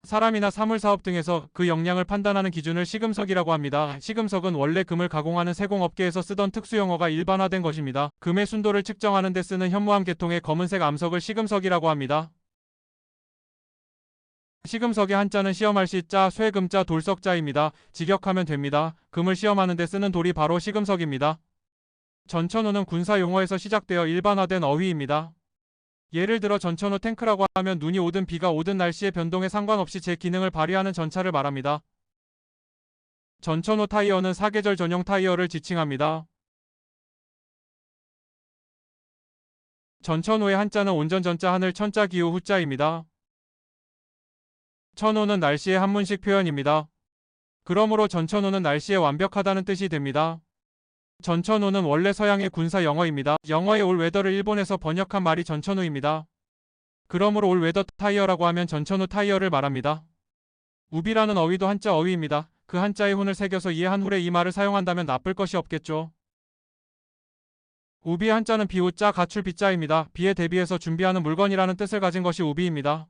사람이나 사물사업 등에서 그 역량을 판단하는 기준을 시금석이라고 합니다. 시금석은 원래 금을 가공하는 세공업계에서 쓰던 특수용어가 일반화된 것입니다. 금의 순도를 측정하는 데 쓰는 현무암 계통의 검은색 암석을 시금석이라고 합니다. 시금석의 한자는 시험할 시자, 쇠금자, 돌석자입니다. 직역하면 됩니다. 금을 시험하는 데 쓰는 돌이 바로 시금석입니다. 전천후는 군사 용어에서 시작되어 일반화된 어휘입니다. 예를 들어 전천후 탱크라고 하면 눈이 오든 비가 오든 날씨의 변동에 상관없이 제 기능을 발휘하는 전차를 말합니다. 전천후 타이어는 사계절 전용 타이어를 지칭합니다. 전천후의 한자는 온전 전자 하늘 천자 기후 후자입니다. 천후는 날씨의 한문식 표현입니다. 그러므로 전천후는 날씨에 완벽하다는 뜻이 됩니다. 전천후는 원래 서양의 군사 영어입니다. 영어의 올 웨더를 일본에서 번역한 말이 전천후입니다. 그러므로 올 웨더 타이어라고 하면 전천후 타이어를 말합니다. 우비라는 어휘도 한자 어휘입니다. 그 한자의 훈을 새겨서 이해한 후에 이 말을 사용한다면 나쁠 것이 없겠죠. 우비의 한자는 비우자 가출 비자입니다. 비에 대비해서 준비하는 물건이라는 뜻을 가진 것이 우비입니다.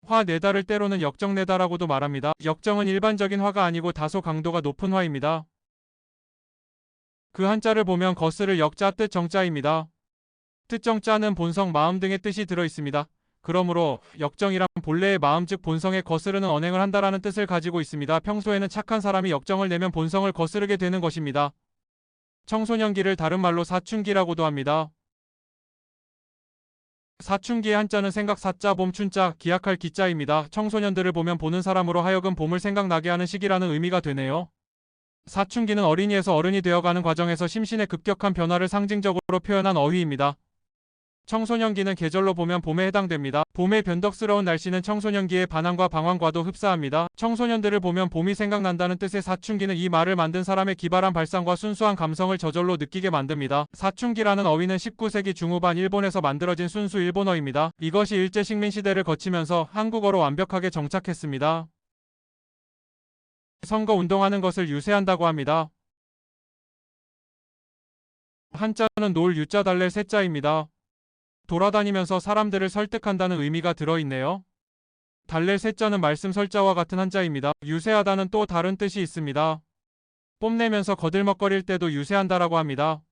화 내다를 때로는 역정 내다라고도 말합니다. 역정은 일반적인 화가 아니고 다소 강도가 높은 화입니다. 그 한자를 보면 거스를 역자 뜻 정자입니다. 뜻 정자는 본성, 마음 등의 뜻이 들어 있습니다. 그러므로 역정이란 본래의 마음 즉 본성에 거스르는 언행을 한다라는 뜻을 가지고 있습니다. 평소에는 착한 사람이 역정을 내면 본성을 거스르게 되는 것입니다. 청소년기를 다른 말로 사춘기라고도 합니다. 사춘기의 한자는 생각 사자 봄 춘자 기약할 기자입니다. 청소년들을 보면 보는 사람으로 하여금 봄을 생각나게 하는 시기라는 의미가 되네요. 사춘기는 어린이에서 어른이 되어가는 과정에서 심신의 급격한 변화를 상징적으로 표현한 어휘입니다. 청소년기는 계절로 보면 봄에 해당됩니다. 봄의 변덕스러운 날씨는 청소년기의 반항과 방황과도 흡사합니다. 청소년들을 보면 봄이 생각난다는 뜻의 사춘기는 이 말을 만든 사람의 기발한 발상과 순수한 감성을 저절로 느끼게 만듭니다. 사춘기라는 어휘는 19세기 중후반 일본에서 만들어진 순수 일본어입니다. 이것이 일제식민 시대를 거치면서 한국어로 완벽하게 정착했습니다. 선거 운동하는 것을 유세한다고 합니다. 한자는 놀 유자 달랠 세자입니다. 돌아다니면서 사람들을 설득한다는 의미가 들어있네요. 달랠 세자는 말씀 설자와 같은 한자입니다. 유세하다는 또 다른 뜻이 있습니다. 뽐내면서 거들먹거릴 때도 유세한다라고 합니다.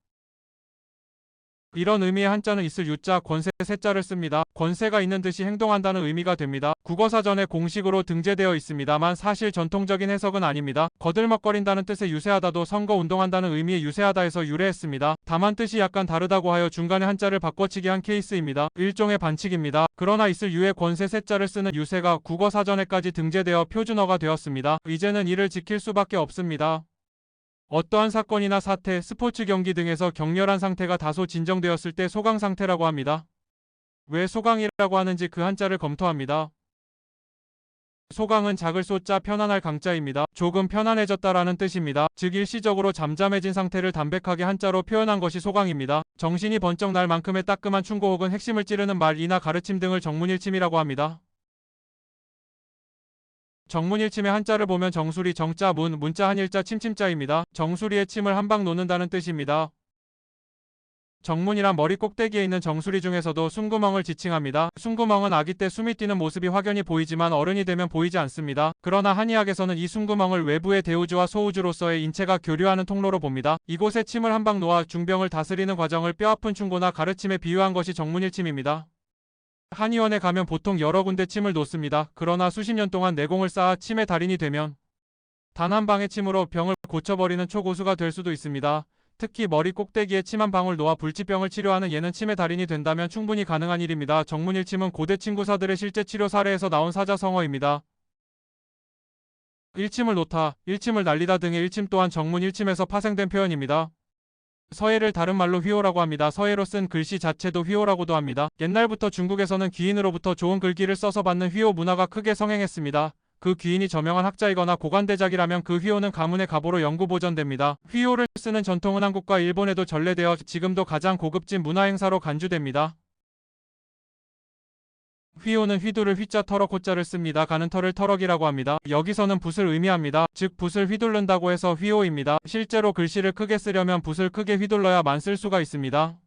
이런 의미의 한자는 있을 유자, 권세, 세자를 씁니다. 권세가 있는 듯이 행동한다는 의미가 됩니다. 국어사전에 공식으로 등재되어 있습니다만 사실 전통적인 해석은 아닙니다. 거들먹거린다는 뜻의 유세하다도 선거운동한다는 의미의 유세하다에서 유래했습니다. 다만 뜻이 약간 다르다고 하여 중간에 한자를 바꿔치기 한 케이스입니다. 일종의 반칙입니다. 그러나 있을 유의 권세, 세자를 쓰는 유세가 국어사전에까지 등재되어 표준어가 되었습니다. 이제는 이를 지킬 수밖에 없습니다. 어떠한 사건이나 사태, 스포츠 경기 등에서 격렬한 상태가 다소 진정되었을 때 소강 상태라고 합니다. 왜 소강이라고 하는지 그 한자를 검토합니다. 소강은 작을 소자 편안할 강자입니다. 조금 편안해졌다라는 뜻입니다. 즉 일시적으로 잠잠해진 상태를 담백하게 한자로 표현한 것이 소강입니다. 정신이 번쩍 날 만큼의 따끔한 충고 혹은 핵심을 찌르는 말이나 가르침 등을 정문일침이라고 합니다. 정문일침의 한자를 보면 정수리 정자 문, 문자 한일자 침침자입니다. 정수리에 침을 한 방 놓는다는 뜻입니다. 정문이란 머리 꼭대기에 있는 정수리 중에서도 숨구멍을 지칭합니다. 숨구멍은 아기 때 숨이 뛰는 모습이 확연히 보이지만 어른이 되면 보이지 않습니다. 그러나 한의학에서는 이 숨구멍을 외부의 대우주와 소우주로서의 인체가 교류하는 통로로 봅니다. 이곳에 침을 한 방 놓아 중병을 다스리는 과정을 뼈아픈 충고나 가르침에 비유한 것이 정문일침입니다. 한의원에 가면 보통 여러 군데 침을 놓습니다. 그러나 수십 년 동안 내공을 쌓아 침의 달인이 되면 단 한 방의 침으로 병을 고쳐버리는 초고수가 될 수도 있습니다. 특히 머리 꼭대기에 침 한 방울 놓아 불치병을 치료하는 예는 침의 달인이 된다면 충분히 가능한 일입니다. 정문일침은 고대 친구사들의 실제 치료 사례에서 나온 사자성어입니다. 일침을 놓다, 일침을 날리다 등의 일침 또한 정문일침에서 파생된 표현입니다. 서예를 다른 말로 휘호라고 합니다. 서예로 쓴 글씨 자체도 휘호라고도 합니다. 옛날부터 중국에서는 귀인으로부터 좋은 글귀를 써서 받는 휘호 문화가 크게 성행했습니다. 그 귀인이 저명한 학자이거나 고관대작이라면 그 휘호는 가문의 갑오로 영구 보존됩니다. 휘호를 쓰는 전통은 한국과 일본에도 전래되어 지금도 가장 고급진 문화행사로 간주됩니다. 휘호는 휘두를 휘자 터럭 호자를 씁니다. 가는 터를 터럭이라고 합니다. 여기서는 붓을 의미합니다. 즉 붓을 휘둘른다고 해서 휘호입니다. 실제로 글씨를 크게 쓰려면 붓을 크게 휘둘러야만 쓸 수가 있습니다.